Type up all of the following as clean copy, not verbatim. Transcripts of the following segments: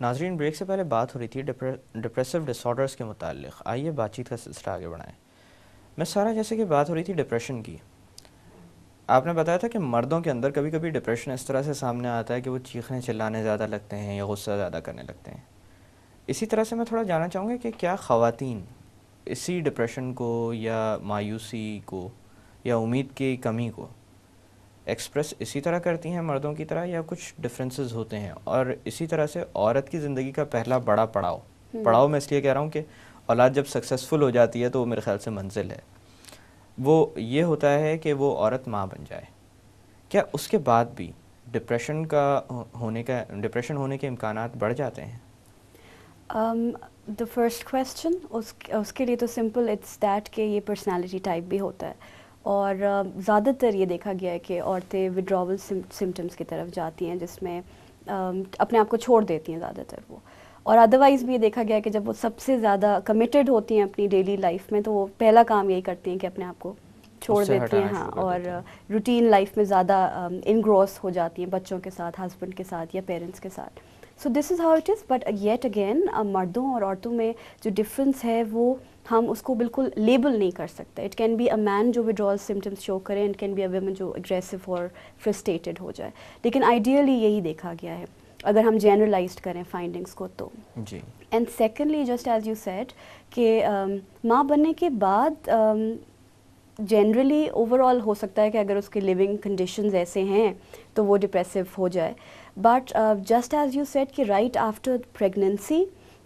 ناظرین، بریک سے پہلے بات ہو رہی تھی ڈپریسو ڈس آرڈرس کے متعلق. آئیے بات چیت کا سلسلہ آگے بڑھائیں. میں سارا جیسے کہ بات ہو رہی تھی ڈپریشن کی، آپ نے بتایا تھا کہ مردوں کے اندر کبھی کبھی ڈپریشن اس طرح سے سامنے آتا ہے کہ وہ چیخنے چلانے زیادہ لگتے ہیں یا غصہ زیادہ کرنے لگتے ہیں. اسی طرح سے میں تھوڑا جاننا چاہوں گا کہ کیا خواتین اسی ڈپریشن کو یا مایوسی کو یا امید کی کمی کو ایکسپریس اسی طرح کرتی ہیں مردوں کی طرح، یا کچھ ڈفرینسز ہوتے ہیں؟ اور اسی طرح سے عورت کی زندگی کا پہلا بڑا پڑاؤ میں اس لیے کہہ رہا ہوں کہ اولاد جب سکسیزفل ہو جاتی ہے تو وہ میرے خیال سے منزل ہے، وہ یہ ہوتا ہے کہ وہ عورت ماں بن جائے. کیا اس کے بعد بھی ڈپریشن ہونے کے امکانات بڑھ جاتے ہیں؟ دا فرسٹ کویسچن، اس کے لیے تو سمپل اٹس دیٹ کہ یہ پرسنالٹی ٹائپ بھی ہوتا ہے، اور زیادہ تر یہ دیکھا گیا ہے کہ عورتیں وڈراول سمٹمس کی طرف جاتی ہیں، جس میں اپنے آپ کو چھوڑ دیتی ہیں زیادہ تر وہ. اور ادروائز بھی یہ دیکھا گیا ہے کہ جب وہ سب سے زیادہ کمیٹڈ ہوتی ہیں اپنی ڈیلی لائف میں تو وہ پہلا کام یہی کرتی ہیں کہ اپنے آپ کو چھوڑ دیتی ہیں. ہاں، اور روٹین لائف میں زیادہ انگروس ہو جاتی ہیں بچوں کے ساتھ، ہسبینڈ کے ساتھ یا پیرنٹس کے ساتھ. So this is how it is. But yet again مردوں اور عورتوں میں جو ڈفرینس ہے وہ ہم اس کو بالکل لیبل نہیں کر سکتے. It can be a man جو وڈرول سمٹمس شو کرے، and can be a women جو اگریسو اور فرسٹریٹڈ ہو جائے. لیکن آئیڈیلی یہی دیکھا گیا ہے اگر ہم جنرلائزڈ کریں فائنڈنگس کو تو. جی. And secondly just as you said کہ ماں بننے کے بعد جنرلی اوور آل ہو سکتا ہے کہ اگر اس کے لیونگ کنڈیشنز ایسے ہیں تو وہ ڈپریسو ہو جائے. But just as you said کہ رائٹ آفٹر پریگننسی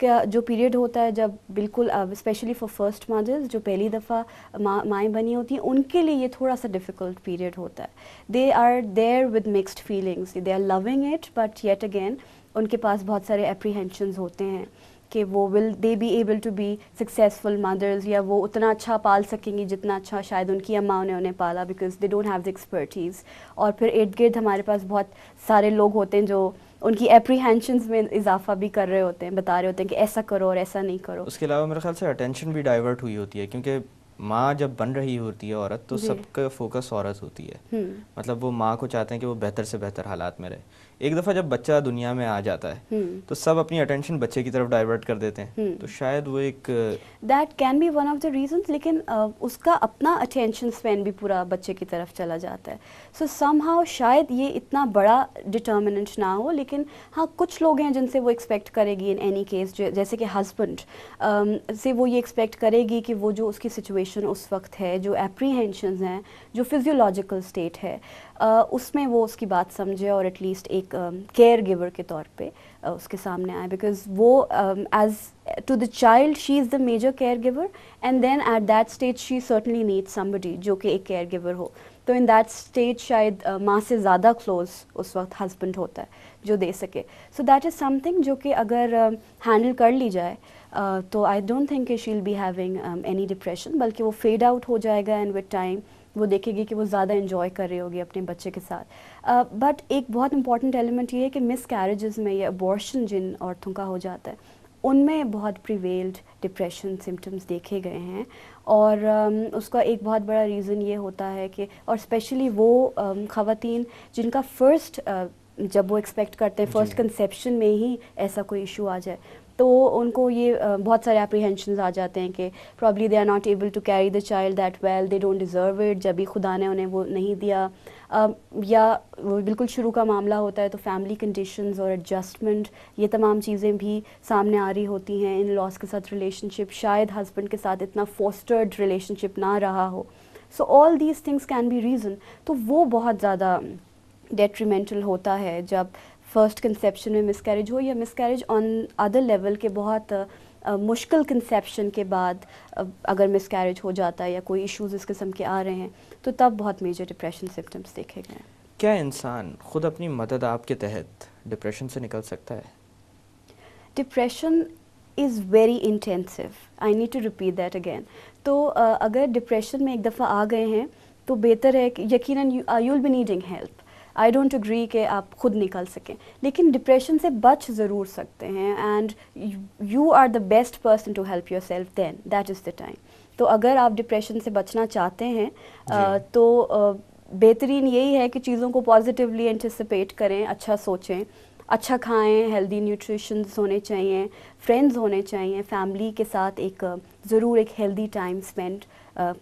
کا جو پیریڈ ہوتا ہے، جب بالکل اسپیشلی فار فرسٹ مدرز جو پہلی دفعہ مائیں بنی ہوتی ہیں، ان کے لیے یہ تھوڑا سا ڈیفیکلٹ پیریڈ ہوتا ہے. They are there with mixed feelings, they are loving it, but yet again ان کے پاس بہت سارے اپریہینشنز ہوتے ہیں کہ وہ will they be able to be successful mothers, یا وہ اتنا اچھا پال سکیں گی جتنا اچھا شاید ان کی اماں نے انہیں پالا، because they don't have the expertise. اور پھر ارد گرد ہمارے پاس بہت سارے لوگ ہوتے ہیں جو ان کی اپریہینشنز میں اضافہ بھی کر رہے ہوتے ہیں، بتا رہے ہوتے ہیں کہ ایسا کرو اور ایسا نہیں کرو. اس کے علاوہ میرے خیال سے اٹینشن بھی ڈائیورٹ ہوئی ہوتی ہے، کیونکہ ماں جب بن رہی ہوتی ہے عورت تو سب کا فوکس عورت ہوتی ہے. مطلب وہ ماں کو چاہتے ہیں کہ وہ بہتر سے بہتر حالات میں رہے. ایک دفعہ جب بچہ دنیا میں آ جاتا ہے تو سب اپنی اٹینشن بچے کی طرف ڈائیورٹ کر دیتے ہیں. تو شاید وہ ایک that can be one of the reasons, لیکن اس کا اپنا اٹینشن اسپین بھی پورا بچے کی طرف چلا جاتا ہے. سو سم ہاؤ شاید یہ اتنا بڑا ڈٹرمننٹ نہ ہو، لیکن ہاں کچھ لوگ ہیں جن سے وہ ایکسپیکٹ کرے گی ان اینی کیس، جیسے کہ ہسبینڈ سے وہ یہ ایکسپیکٹ کرے گی کہ وہ جو اس کی سچویشن اس وقت ہے، جو اپریہینشنز ہیں، جو فزیولوجیکل اسٹیٹ ہے، اس میں وہ اس کی بات سمجھے اور ایٹ لیسٹ ایک کیئر گیور کے طور پہ اس کے سامنے آئے. بیکاز وہ as to the child she is the major care giver, and then at that stage she certainly need somebody جو کہ ایک کیئر گیور ہو. تو ان دیٹ اسٹیج شاید ماں سے زیادہ کلوز اس وقت ہسبینڈ ہوتا ہے جو دے سکے. So that is some thing جو کہ اگر ہینڈل کر لی جائے تو آئی ڈونٹ تھنک کہ she will be having any depression, بلکہ وہ فیڈ آؤٹ ہو جائے گا، اینڈ ود ٹائم وہ دیکھے گی کہ وہ زیادہ انجوائے کر رہی ہوگی اپنے بچے کے ساتھ. بٹ ایک بہت امپورٹنٹ ایلیمنٹ یہ ہے کہ مس کیریجز میں یا ابورشن جن عورتوں کا ہو جاتا ہے ان میں بہت پریویلڈ ڈپریشن سمٹمز دیکھے گئے ہیں. اور اس کا ایک بہت بڑا ریزن یہ ہوتا ہے کہ، اور اسپیشلی وہ خواتین جن کا فرسٹ جب وہ ایکسپیکٹ کرتے ہیں فرسٹ کنسیپشن میں ہی ایسا کوئی ایشو آ جائے تو ان کو یہ بہت سارے اپریہینشنز آ جاتے ہیں کہ probably they are not able to carry the child that well, they don't deserve it, جب بھی خدا نے انہیں وہ نہیں دیا. یا وہ بالکل شروع کا معاملہ ہوتا ہے تو فیملی کنڈیشنز اور ایڈجسٹمنٹ، یہ تمام چیزیں بھی سامنے آ رہی ہوتی ہیں. ان لاس کے ساتھ ریلیشن شپ، شاید ہسبینڈ کے ساتھ اتنا فوسٹرڈ ریلیشن شپ نہ رہا ہو. So all these things can be reason. تو وہ بہت زیادہ ڈیٹریمنٹل ہوتا ہے جب فرسٹ کنسیپشن میں مس کیریج ہو، یا مس کیریج آن ادر لیول کے بہت مشکل کنسیپشن کے بعد اگر مس کیریج ہو جاتا ہے یا کوئی ایشوز اس قسم کے آ رہے ہیں تو تب بہت میجر ڈپریشن سمپٹمس دیکھے گئے ہیں. کیا انسان خود اپنی مدد آپ کے تحت ڈپریشن سے نکل سکتا ہے؟ Depression is very intensive, I need to repeat that again. تو اگر ڈپریشن میں ایک دفعہ آ گئے ہیں تو بہتر ہے کہ یقیناً you will be needing help. I don't agree کہ آپ خود نکل سکیں، لیکن ڈپریشن سے بچ ضرور سکتے ہیں. And you are the best person to help yourself, then that is the time. تو اگر آپ ڈپریشن سے بچنا چاہتے ہیں تو بہترین یہی ہے کہ چیزوں کو پازیٹیولی انٹیسپیٹ کریں، اچھا سوچیں، اچھا کھائیں, ہیلدی نیوٹریشنز ہونے چاہیے, فرینڈز ہونے چاہیے, فیملی کے ساتھ ایک ضرور ایک ہیلدی ٹائم اسپینڈ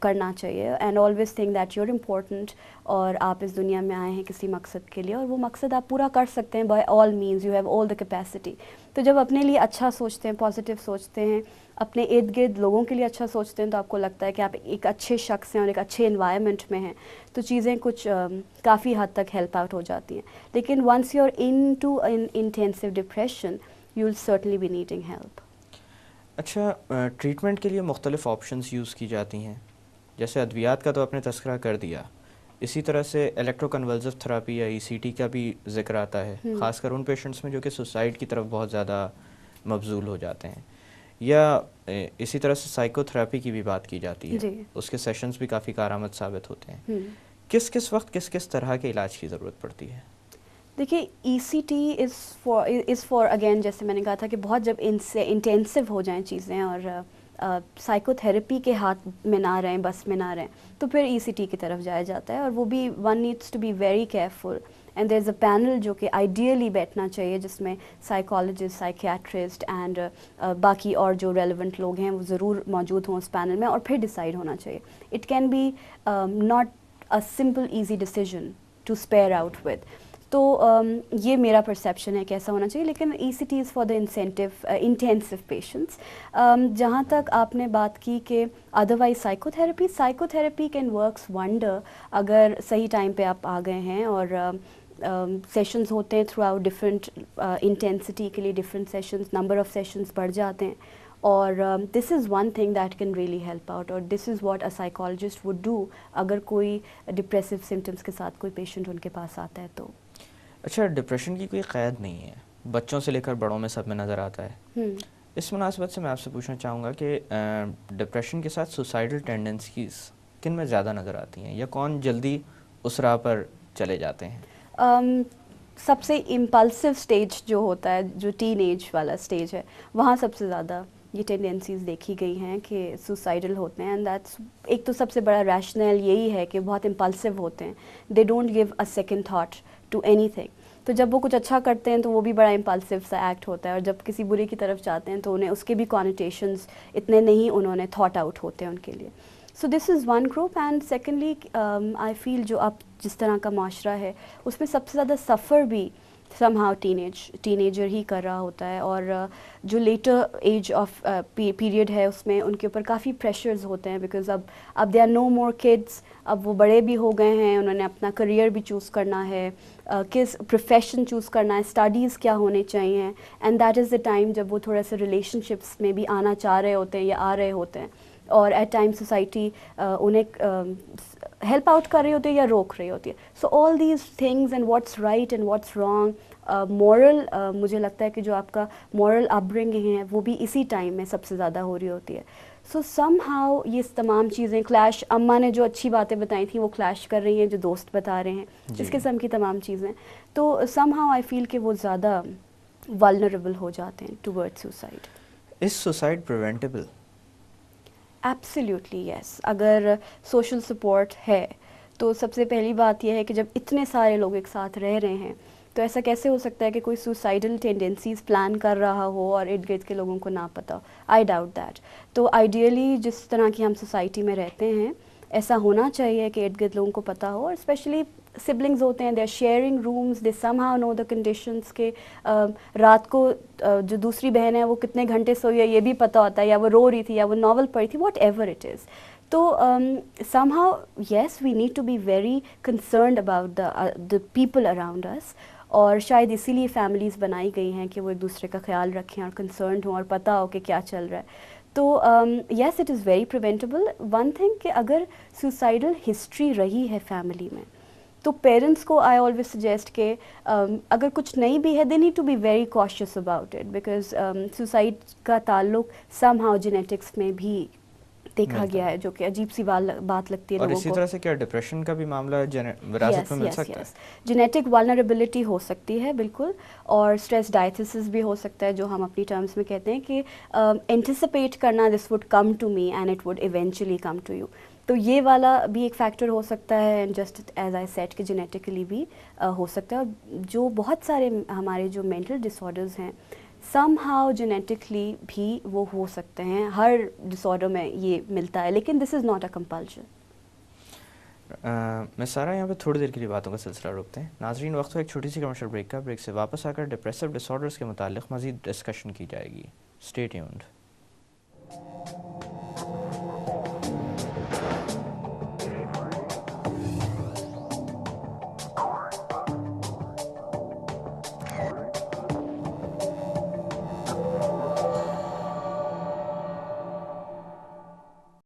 کرنا چاہیے, and always think that you are important, اور آپ اس دنیا میں آئے ہیں کسی مقصد کے لیے, اور وہ مقصد آپ پورا کر سکتے ہیں by all means, you have all the capacity. تو جب اپنے لیے اچھا سوچتے ہیں, پازیٹیو سوچتے ہیں, اپنے ارد گرد لوگوں کے لیے اچھا سوچتے ہیں, تو آپ کو لگتا ہے کہ آپ ایک اچھے شخص ہیں اور ایک اچھے انوائرمنٹ میں ہیں, تو چیزیں کچھ کافی حد تک ہیلپ آؤٹ ہو جاتی ہیں. لیکن once you are into an intensive depression, you will certainly be needing help. اچھا, ٹریٹمنٹ کے لیے مختلف آپشنز یوز کی جاتی ہیں, جیسے ادویات کا تو آپ نے تذکرہ کر دیا, اسی طرح سے الیکٹرو کنولسو تھراپی یا ای سی ٹی کا بھی ذکر آتا ہے, خاص کر ان پیشنٹس میں جو کہ سوسائڈ کی طرف بہت زیادہ مبذول ہو جاتے ہیں, یا اسی طرح سے سائیکو تھراپی کی بھی بات کی جاتی ہے, اس کے سیشنز بھی کافی کارآمد ثابت ہوتے ہیں. کس وقت کس طرح کے علاج کی ضرورت پڑتی ہے؟ دیکھیے, E C T is for again, جیسے میں نے کہا تھا کہ بہت جب ان سے انٹینسو ہو جائیں چیزیں اور سائیکو تھراپی کے ہاتھ میں نہ رہیں, بس میں نہ رہیں, تو پھر ای سی ٹی کی طرف جایا جاتا ہے, اور وہ بھی one needs to be very careful, and there is a panel جو کہ آئیڈیلی بیٹھنا چاہیے, جس میں سائیکالوجسٹ, سائیکیاٹرسٹ اینڈ باقی اور جو ریلیونٹ لوگ ہیں وہ ضرور موجود ہوں اس پینل میں, اور پھر ڈیسائیڈ ہونا چاہیے. It can be not a simple easy decision to spare out with. تو یہ میرا پرسیپشن ہے کہ ایسا ہونا چاہیے. لیکن E C T is for the intensive patients. جہاں تک آپ نے بات کی کہ otherwise psychotherapy can works wonder اگر صحیح ٹائم پہ آپ آ گئے ہیں, اور سیشنز ہوتے ہیں تھرو آؤٹ ڈفرینٹ انٹینسٹی کے لیے, different sessions, number of sessions بڑھ جاتے ہیں, اور this is one thing that can really help out, اور this is what a psychologist would do اگر کوئی ڈپریسو سمٹمس کے ساتھ کوئی پیشنٹ ان کے پاس آتا ہے تو. اچھا, ڈپریشن کی کوئی قید نہیں ہے, بچوں سے لے کر بڑوں میں سب میں نظر آتا ہے. اس مناسبت سے میں آپ سے پوچھنا چاہوں گا کہ ڈپریشن کے ساتھ سوسائڈل ٹینڈنسیز کن میں زیادہ نظر آتی ہیں, یا کون جلدی اس راہ پر چلے جاتے ہیں؟ سب سے امپلسو سٹیج جو ہوتا ہے, جو ٹین ایج والا سٹیج ہے, وہاں سب سے زیادہ یہ ٹینڈنسیز دیکھی گئی ہیں کہ سوسائڈل ہوتے ہیں. اینڈ دیٹس ایک تو سب سے بڑا ریشنل یہی ہے کہ بہت امپلسو ہوتے ہیں, they don't give a second thought to anything. تو جب وہ کچھ اچھا کرتے ہیں تو وہ بھی بڑا امپلسو سا ایکٹ ہوتا ہے, اور جب کسی برے کی طرف جاتے ہیں تو انہیں اس کے بھی کانوٹیشنز اتنے نہیں انہوں نے تھاٹ آؤٹ ہوتے ہیں ان کے لیے. So this is one group. And secondly I feel جو اب جس طرح کا معاشرہ ہے اس میں سب سے زیادہ سفر بھی سم ہاؤ ٹین ایجر ہی کر رہا ہوتا ہے, اور جو لیٹر ایج آف پیریڈ ہے اس میں ان کے اوپر کافی پریشرز ہوتے ہیں, بیکاز اب they are know more kids, اب وہ بڑے بھی ہو گئے ہیں, انہوں نے اپنا کریئر بھی چوز کرنا ہے, کس پروفیشن چوز کرنا ہے, اسٹڈیز کیا ہونے چاہیے, and that is the time جب وہ تھوڑا سا ریلیشن شپس میں بھی آنا چاہ رہے ہوتے ہیں یا آ رہے ہوتے ہیں, اور ایٹ ٹائم سوسائٹی انہیں ہیلپ آؤٹ کر رہی ہوتی ہے یا روک رہی ہوتی ہے. So all these things and what's right and what's wrong, moral, مجھے لگتا ہے کہ جو آپ کا مورل اپ برنگنگ ہے وہ بھی اسی ٹائم میں سب سے زیادہ ہو رہی ہوتی ہے. سو سم ہاؤ یہ تمام چیزیں کلیش, اماں نے جو اچھی باتیں بتائی تھیں وہ کلیش کر رہی ہیں جو دوست بتا رہے ہیں, اس قسم کی تمام چیزیں. تو سم ہاؤ آئی فیل کہ وہ زیادہ والنریبل ہو جاتے ہیں toward suicide. Is suicide preventable? Absolutely یس. اگر سوشل سپورٹ ہے تو سب سے پہلی بات یہ ہے کہ جب اتنے سارے لوگ ایک ساتھ رہ رہے ہیں تو ایسا کیسے ہو سکتا ہے کہ کوئی سوسائڈل ٹینڈنسیز پلان کر رہا ہو اور ارد گرد کے لوگوں کو نہ پتہ ہو. I doubt that. تو آئیڈیلی جس طرح کی ہم سوسائٹی میں رہتے ہیں ایسا ہونا چاہیے کہ ارد گرد لوگوں کو پتہ ہو, اور اسپیشلی سبلنگز ہوتے ہیں, they are sharing rooms, they somehow know the conditions کہ رات کو جو دوسری بہن ہے وہ کتنے گھنٹے سوئی ہے یہ بھی پتہ ہوتا ہے, یا وہ رو رہی تھی یا وہ ناول پڑھی تھی, واٹ ایور اٹ از. تو somehow yes we need to be very concerned about the people around us, اور شاید اسی لیے فیملیز بنائی گئی ہیں کہ وہ ایک دوسرے کا خیال رکھیں اور کنسرنڈ ہوں اور پتہ ہو کہ کیا چل رہا ہے. تو yes it is very preventable. One thing کہ اگر سوسائڈل ہسٹری رہی ہے فیملی میں تو پیرنٹس کو آئی آلویز سجیسٹ کہ اگر کچھ نہیں بھی ہے they need to be very cautious about it, because suicide کا تعلق سم ہاؤ جینیٹکس میں بھی دیکھا گیا ہے, جو کہ عجیب سی بات لگتی ہے اور لوگوں کو. اسی طرح سے کیا ڈپریشن کا بھی معاملہ وراثت میں مل سکتا ہے؟ جینیٹک والنریبلٹی ہو سکتی ہے بالکل, اور اسٹریس ڈائتھسس بھی ہو سکتا ہے جو ہم اپنی ٹرمز میں کہتے ہیں کہ اینٹیسپیٹ کرنا this would come to me and it would eventually come to you. تو یہ والا بھی ایک فیکٹر ہو سکتا ہے، and just as I said کہ جینیٹیکلی بھی ہو سکتا ہے. اور جو بہت سارے ہمارے جو مینٹل ڈس آرڈرز ہیں سم ہاؤ جینیٹکلی بھی وہ ہو سکتے ہیں. ہر ڈس آرڈر میں یہ ملتا ہے، لیکن دس از ناٹ اے کمپلشن. میں سارا یہاں پہ تھوڑی دیر کے لیے باتوں کا سلسلہ روکتے ہیں. ناظرین وقت ہو ایک چھوٹی سی کمرشل بریک کا. بریک سے واپس آ کر ڈپریسو ڈس آرڈرز کے متعلق مزید ڈسکشن کی جائے گی. Stay tuned.